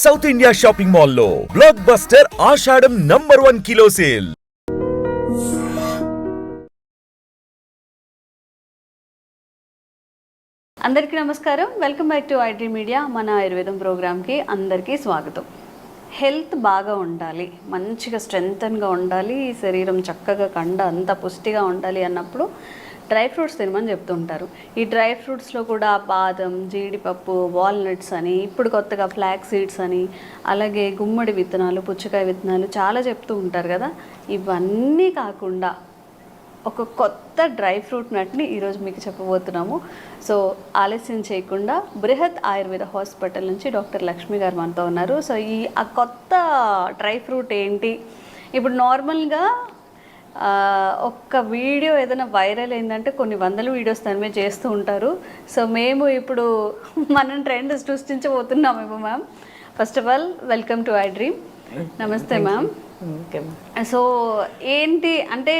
South India shopping మాల్లో block buster ఆషాఢం #1 kilo sale. అందరికీ నమస్కారం. Welcome back to iDream media. మన ఆయుర్వేదం ప్రోగ్రామ్కి అందరికీ స్వాగతం. హెల్త్ బాగా ఉండాలి, మంచిగా స్ట్రెంగ్తన్గా ఉండాలి, శరీరం చక్కగా కండ అంతా పుష్టిగా ఉండాలి అన్నప్పుడు డ్రై ఫ్రూట్స్ తినమని చెప్తుంటారు. ఈ డ్రై ఫ్రూట్స్లో కూడా బాదం, జీడిపప్పు, వాల్నట్స్ అని, ఇప్పుడు కొత్తగా ఫ్లాక్ సీడ్స్ అని, అలాగే గుమ్మడి విత్తనాలు, పుచ్చకాయ విత్తనాలు చాలా చెప్తూ ఉంటారు కదా. ఇవన్నీ కాకుండా ఒక కొత్త డ్రై ఫ్రూట్ నట్ని ఈరోజు మీకు చెప్పబోతున్నాము. సో ఆలస్యం చేయకుండా బృహత్ ఆయుర్వేద హాస్పిటల్ నుంచి డాక్టర్ లక్ష్మి గారు మనతో ఉన్నారు. సో ఆ కొత్త డ్రై ఫ్రూట్ ఏంటి? ఇప్పుడు నార్మల్గా ఒక్క వీడియో ఏదైనా వైరల్ అయిందంటే కొన్ని వందల వీడియోస్ దాని మీద చేస్తూ ఉంటారు. సో మేము ఇప్పుడు మనం ట్రెండ్ సృష్టించబోతున్నామేమో ma'am. First of all welcome to I dream. నమస్తే మ్యామ్. సో ఏంటి అంటే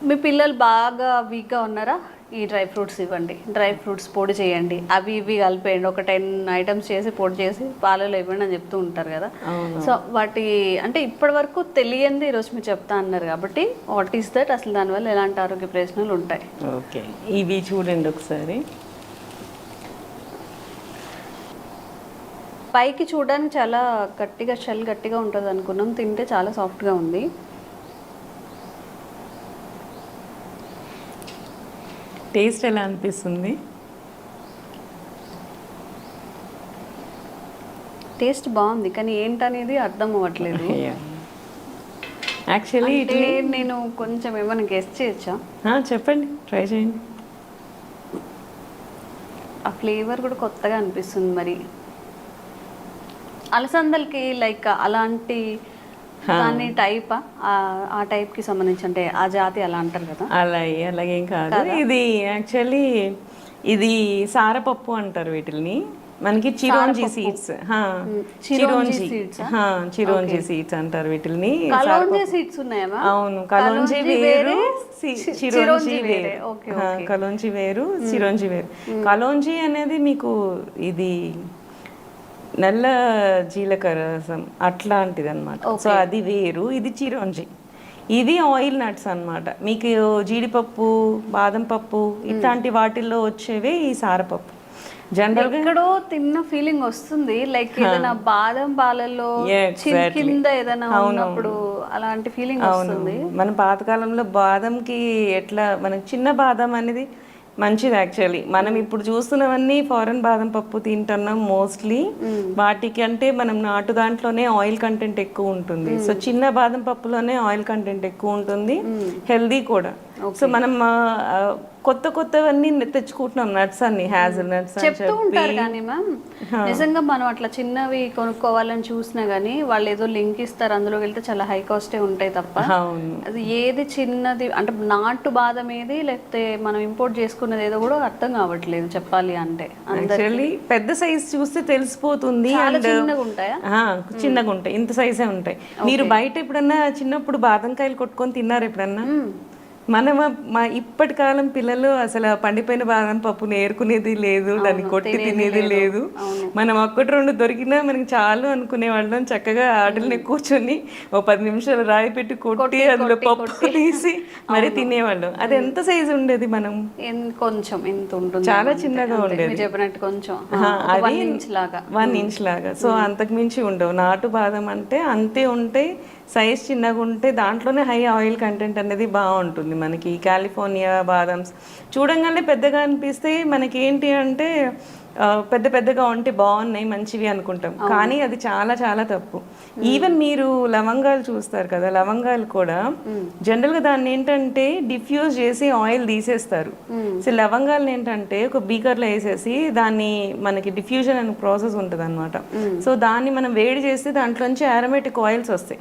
మీ పిల్లలు బాగా వీక్గా ఉన్నారా? ఈ డ్రై ఫ్రూట్స్ ఇవ్వండి, డ్రై ఫ్రూట్స్ పొడి చేయండి, అవి ఇవి కలిపేయండి, ఒక 10 ఐటమ్స్ చేసి పొడి చేసి పాలలో ఇవ్వండి అని చెప్తూ ఉంటారు కదా. సో వాటి అంటే ఇప్పటి వరకు తెలియంది ఈరోజు మీరు చెప్తా అన్నారు కాబట్టి వాట్ ఈస్ దట్, అసలు దానివల్ల ఎలాంటి ఆరోగ్య ప్రయోజనాలు ఉంటాయి? ఓకే, ఇవి చూడండి ఒకసారి. పైకి చూడడానికి చాలా గట్టిగా షెల్ గట్టిగా ఉంటుంది అనుకున్నాం, తింటే చాలా సాఫ్ట్గా ఉంది. టేస్ట్ ఎలా అనిపిస్తుంది? టేస్ట్ బాగుంది, కానీ ఏంటనేది అర్థం అవ్వట్లేదు. యాక్చువల్లీ నేను కొంచెం ఏమైనా గెస్ట్ చేయొచ్చా? చెప్పండి, ట్రై చేయండి. ఆ ఫ్లేవర్ కూడా కొత్తగా అనిపిస్తుంది. మరి అలసందలకి లైక్ అలాంటి దాన్ని టైపా, ఆ టైప్కి సంబంధించి అంటే ఆ జాతి అలా అంటారు కదా. అలాగేం కాదు. ఇది యాక్చువల్లీ ఇది సారపప్పు అంటారు వీటిని. మనకి చిరోంజి సీడ్స్, చిరోంజి సీడ్స్ అంటారు వీటిని. సీడ్స్ ఉన్నాయా? అవును, కలోంజి వేరు, చిరోంజి వేరు. కలోంజి వేరు, చిరోంజి వేరు. కలోంజి అనేది మీకు ఇది నల్ల జీలకర్ర రసం అట్లాంటిది అనమాట. సో అది వేరు, ఇది చిరోంజి. ఇది ఆయిల్ నట్స్ అనమాట. మీకు జీడిపప్పు, బాదం పప్పు ఇట్లాంటి వాటిల్లో వచ్చేవే ఈ సారపప్పు. జనరల్ గా ఎక్కడో తిన్న ఫీలింగ్ వస్తుంది, లైక్ ఏదైనా బాదం పాలల్లో కింద ఏదైనా ఉన్నప్పుడు అలాంటి ఫీలింగ్ వస్తుంది. మన పాతకాలంలో బాదంకి ఎట్లా మనకి చిన్న బాదం అనేది మంచిది. యాక్చువల్లీ మనం ఇప్పుడు చూస్తున్నవన్నీ ఫారెన్ బాదం పప్పు తింటున్నాం మోస్ట్లీ. వాటికి అంటే మనం నాటు దాంట్లోనే ఆయిల్ కంటెంట్ ఎక్కువ ఉంటుంది. సో చిన్న బాదం పప్పులోనే ఆయిల్ కంటెంట్ ఎక్కువ ఉంటుంది, హెల్దీ కూడా. సో మనం కొత్తవన్నీ తెచ్చుకుంటున్నాం, నట్స్ అన్ని, హ్యాజల్ నట్స్ చెప్తూ ఉంటారు. కానీ మ్యామ్ నిజంగా మనం అట్లా చిన్నవి కొనుక్కోవాలని చూసినా గానీ వాళ్ళు ఏదో లింక్ ఇస్తారు, అందులోకి వెళ్తే చాలా హై కాస్టే ఉంటాయి తప్ప అది ఏది చిన్నది అంటే నాటు బాదం ఏది లేకపోతే మనం ఇంపోర్ట్ చేసుకున్నది ఏదో కూడా అర్థం కావట్లేదు చెప్పాలి అంటే. పెద్ద సైజ్ చూస్తే తెలిసిపోతుంది. చిన్నగా ఉంటాయా? చిన్నగా ఉంటాయి, ఇంత సైజే ఉంటాయి. మీరు బయట ఎప్పుడన్నా చిన్నప్పుడు బాదం కాయలు కొట్టుకొని తిన్నారు ఎప్పుడన్నా? మా ఇప్పటి కాలం పిల్లలు అసలు పండిపోయిన బాదం పప్పుని ఏరుకునేది లేదు, దాన్ని కొట్టి తినేది లేదు. మనం 1-2 దొరికినా మనకి చాలు అనుకునే వాళ్ళం. చక్కగా ఆటల్ని కూర్చొని 10 నిమిషాలు రాయి పెట్టి కొట్టి అందులో పప్పు తీసి మరి తినేవాళ్ళం. అది ఎంత సైజు ఉండేది? మనం కొంచెం ఎంత ఉంటుంది, చాలా చిన్నగా ఉండేది, చెప్పినట్టు కొంచెం అది 1 ఇంచ్ లాగా. సో అంతకు మించి ఉండవు. నాటు బాదం అంటే అంతే ఉంటాయి, సైజ్ చిన్నగా ఉంటే దాంట్లోనే హై ఆయిల్ కంటెంట్ అనేది బాగుంటుంది. మనకి కాలిఫోర్నియా బాదమ్స్ చూడంగానే పెద్దగా అనిపిస్తే మనకి ఏంటి అంటే పెద్దగా ఉంటే బాగున్నాయి, మంచివి అనుకుంటాం. కానీ అది చాలా చాలా తప్పు. ఈవెన్ మీరు లవంగాలు చూస్తారు కదా, లవంగాలు కూడా జనరల్గా దాన్ని ఏంటంటే డిఫ్యూజ్ చేసి ఆయిల్ తీసేస్తారు. సో లవంగాలను ఏంటంటే ఒక బీకర్లో వేసేసి దాన్ని మనకి డిఫ్యూజన్ అనే ప్రాసెస్ ఉంటుంది అనమాట. సో దాన్ని మనం వేడి చేస్తే దాంట్లోంచి అరోమేటిక్ ఆయిల్స్ వస్తాయి.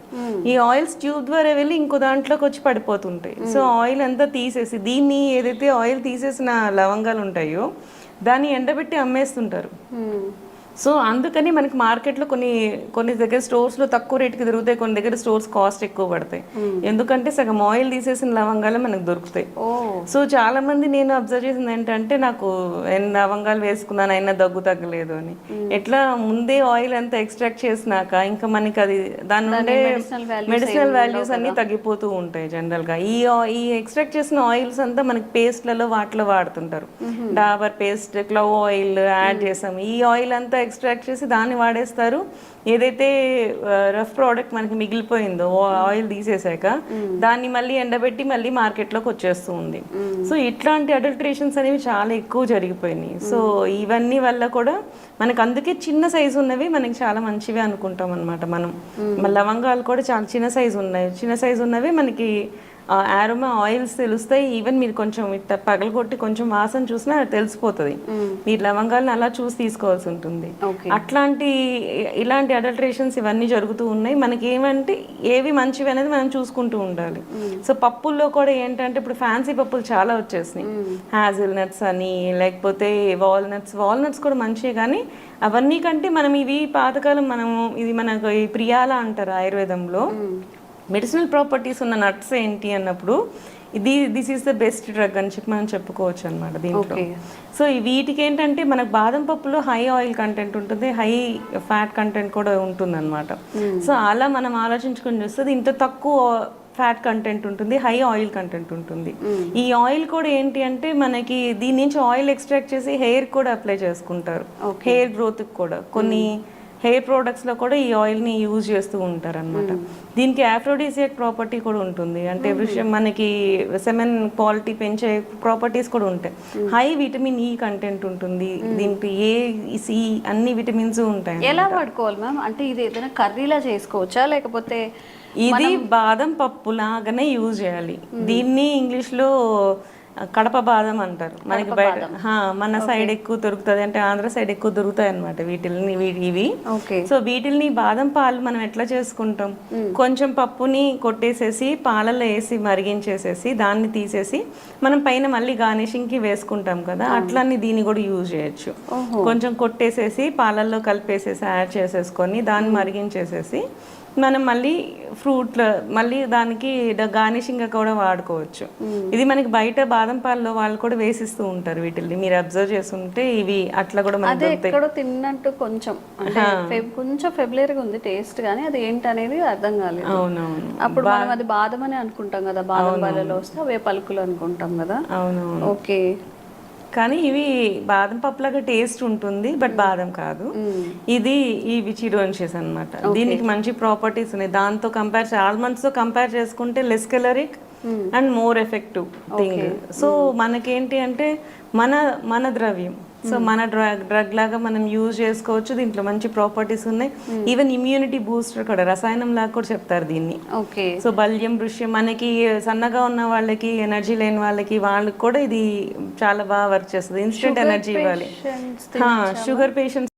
ఈ ఆయిల్స్ ట్యూబ్ ద్వారా వెళ్ళి ఇంకో దాంట్లోకి వచ్చి పడిపోతుంటాయి. సో ఆయిల్ అంతా తీసేసి దీన్ని ఏదైతే ఆయిల్ తీసేసిన లవంగాలు ఉంటాయో దాన్ని ఎండబెట్టి అమ్మేస్తుంటారు. సో అందుకని మనకి మార్కెట్లో కొన్ని దగ్గర స్టోర్స్లో తక్కువ రేటుకి దొరుకుతాయి, కొన్ని దగ్గర స్టోర్స్ కాస్ట్ ఎక్కువ పడతాయి. ఎందుకంటే సగం ఆయిల్ తీసేసిన లవంగాలు మనకు దొరుకుతాయి. సో చాలా మంది నేను అబ్జర్వ్ చేసింది ఏంటంటే నాకు ఎన్ని లవంగాలు వేసుకున్నాను అయినా దగ్గు తగ్గలేదు అని. ఎట్లా ముందే ఆయిల్ అంతా ఎక్స్ట్రాక్ట్ చేసినాక ఇంకా మనకి అది దాని నుండే మెడిసినల్ వాల్యూస్ అన్ని తగ్గిపోతూ ఉంటాయి జనరల్గా. ఈ ఎక్స్ట్రాక్ట్ చేసిన ఆయిల్స్ అంతా మనకి పేస్ట్లలో వాటిలో వాడుతుంటారు. Dabur paste, clove oil add చేసాం. ఈ ఆయిల్ అంతా ఎక్స్ట్రాక్ట్ చేసి దాన్ని వాడేస్తారు. ఏదైతే రఫ్ ప్రోడక్ట్ మనకి మిగిలిపోయిందో ఆయిల్ తీసేసాక దాన్ని మళ్ళీ ఎండబెట్టి మళ్ళీ మార్కెట్లోకి వచ్చేస్తూ ఉంది. సో ఇట్లాంటి అడల్ట్రేషన్స్ అనేవి చాలా ఎక్కువ జరిగిపోయినాయి. సో ఇవన్నీ వల్ల కూడా మనకు అందుకే చిన్న సైజు ఉన్నవి మనకి చాలా మంచివి అనుకుంటాం అనమాట. మనం లవంగాలు కూడా చాలా చిన్న సైజు ఉన్నాయి. చిన్న సైజు ఉన్నవి మనకి ఆరోమా ఆయిల్స్ తెలుస్తాయి. ఈవెన్ మీరు కొంచెం ఇట్లా పగలగొట్టి కొంచెం వాసన చూసినా తెలిసిపోతుంది. మీరు లవంగాలను అలా చూసి తీసుకోవాల్సి ఉంటుంది. ఇలాంటి అడల్ట్రేషన్స్ ఇవన్నీ జరుగుతూ ఉన్నాయి. మనకి ఏమంటే ఏవి మంచివి అనేది మనం చూసుకుంటూ ఉండాలి. సో పప్పుల్లో కూడా ఏంటంటే ఇప్పుడు ఫ్యాన్సీ పప్పులు చాలా వచ్చేసినాయి. హ్యాజిల్ నట్స్ అని, లేకపోతే వాల్నట్స్ కూడా మంచివి. కానీ అవన్నీ కంటే మనం ఇవి పాతకాలం ఇది మనకు ఈ ప్రియాల అంటారు ఆయుర్వేదంలో. మెడిసినల్ ప్రాపర్టీస్ ఉన్న నట్స్ ఏంటి అన్నప్పుడు this is the best drug అని చెప్పి మనం చెప్పుకోవచ్చు అనమాట దీంట్లో. సో వీటికి ఏంటంటే మనకు బాదం పప్పులో హై ఆయిల్ కంటెంట్ ఉంటుంది, హై ఫ్యాట్ కంటెంట్ కూడా ఉంటుంది అనమాట. సో అలా మనం ఆలోచించుకొని చూస్తే దీంట్లో తక్కువ ఫ్యాట్ కంటెంట్ ఉంటుంది, హై ఆయిల్ కంటెంట్ ఉంటుంది. ఈ ఆయిల్ కూడా ఏంటి అంటే మనకి దీని నుంచి ఆయిల్ ఎక్స్ట్రాక్ట్ చేసి హెయిర్ కూడా అప్లై చేసుకుంటారు, హెయిర్ గ్రోత్కి కూడా. కొన్ని హెయిర్ ప్రోడక్ట్స్లో కూడా ఈ ఆయిల్ని యూజ్ చేస్తూ ఉంటారు అనమాట. దీనికి ఆఫ్రోడిసియాక్ ప్రాపర్టీ కూడా ఉంటుంది. అంటే మనకి సెమెన్ క్వాలిటీ పెంచే ప్రాపర్టీస్ కూడా ఉంటాయి. హై విటమిన్ ఈ కంటెంట్ ఉంటుంది దీనికి. సి అన్ని విటమిన్స్ ఉంటాయి. ఎలా వాడుకోవాలి మ్యామ్? అంటే ఇది ఏదైనా కర్రీలా చేసుకోవచ్చా, లేకపోతే ఇది బాదం పప్పు లాగానే యూజ్ చేయాలి. దీన్ని ఇంగ్లీష్లో కడప బాదం అంటారు. మనకి బయట మన సైడ్ ఎక్కువ దొరుకుతుంది, అంటే ఆంధ్ర సైడ్ ఎక్కువ దొరుకుతాయి అనమాట ఇవి. సో వీటిల్ని బాదం పాలు మనం ఎట్లా చేసుకుంటాం, కొంచెం పప్పుని కొట్టేసేసి పాలల్లో వేసి మరిగించేసేసి దాన్ని తీసేసి మనం పైన మళ్ళీ గార్నిషింగ్ కి వేసుకుంటాం కదా, అట్లన్నీ దీన్ని కూడా యూజ్ చేయొచ్చు. కొంచెం కొట్టేసేసి పాలల్లో కలిపేసేసి యాడ్ చేసేసుకొని దాన్ని మరిగించేసేసి మనం మళ్ళీ మళ్ళీ దానికి గార్నిషింగ్ కూడా వాడుకోవచ్చు. ఇది మనకి బయట బాదం పాలలో వాళ్ళు కూడా వేసిస్తూ ఉంటారు వీటిని. మీరు అబ్జర్వ్ చేస్తుంటే ఇవి అట్లా కూడా ఎక్కడో తిన్నట్టు కొంచెం ఫెబ్లరీగా ఉంది టేస్ట్, కానీ అది ఏంటనేది అర్థం కాలేదు. అవునవును. అప్పుడు మనం అది బాదం అని అనుకుంటాం కదా, బాదం పాలలో వస్తే అవే పలుకులు అనుకుంటాం కదా. అవునవును. ఓకే. కానీ ఇవి బాదం పప్పులాగా టేస్ట్ ఉంటుంది, బట్ బాదం కాదు. ఇవి చిరోన్షియస్ అనమాట. దీనికి మంచి ప్రాపర్టీస్ ఉన్నాయి. దాంతో ఆల్మండ్స్ తో కంపేర్ చేసుకుంటే less caloric and more effective thing. So మనకేంటి అంటే మన ద్రవ్యం, సో మన డ్రగ్ లాగా మనం యూజ్ చేసుకోవచ్చు. దీంట్లో మంచి ప్రాపర్టీస్ ఉన్నాయి. ఈవెన్ ఇమ్యూనిటీ బూస్టర్ కూడా, రసాయనం లాగా కూడా చెప్తారు దీన్ని. సో బల్యం, వృష్యం, మనకి సన్నగా ఉన్న వాళ్ళకి, ఎనర్జీ లేని వాళ్ళకి కూడా ఇది చాలా బాగా వర్క్ చేస్తుంది. ఇన్స్టెంట్ ఎనర్జీ ఇవ్వాలి. Sugar patients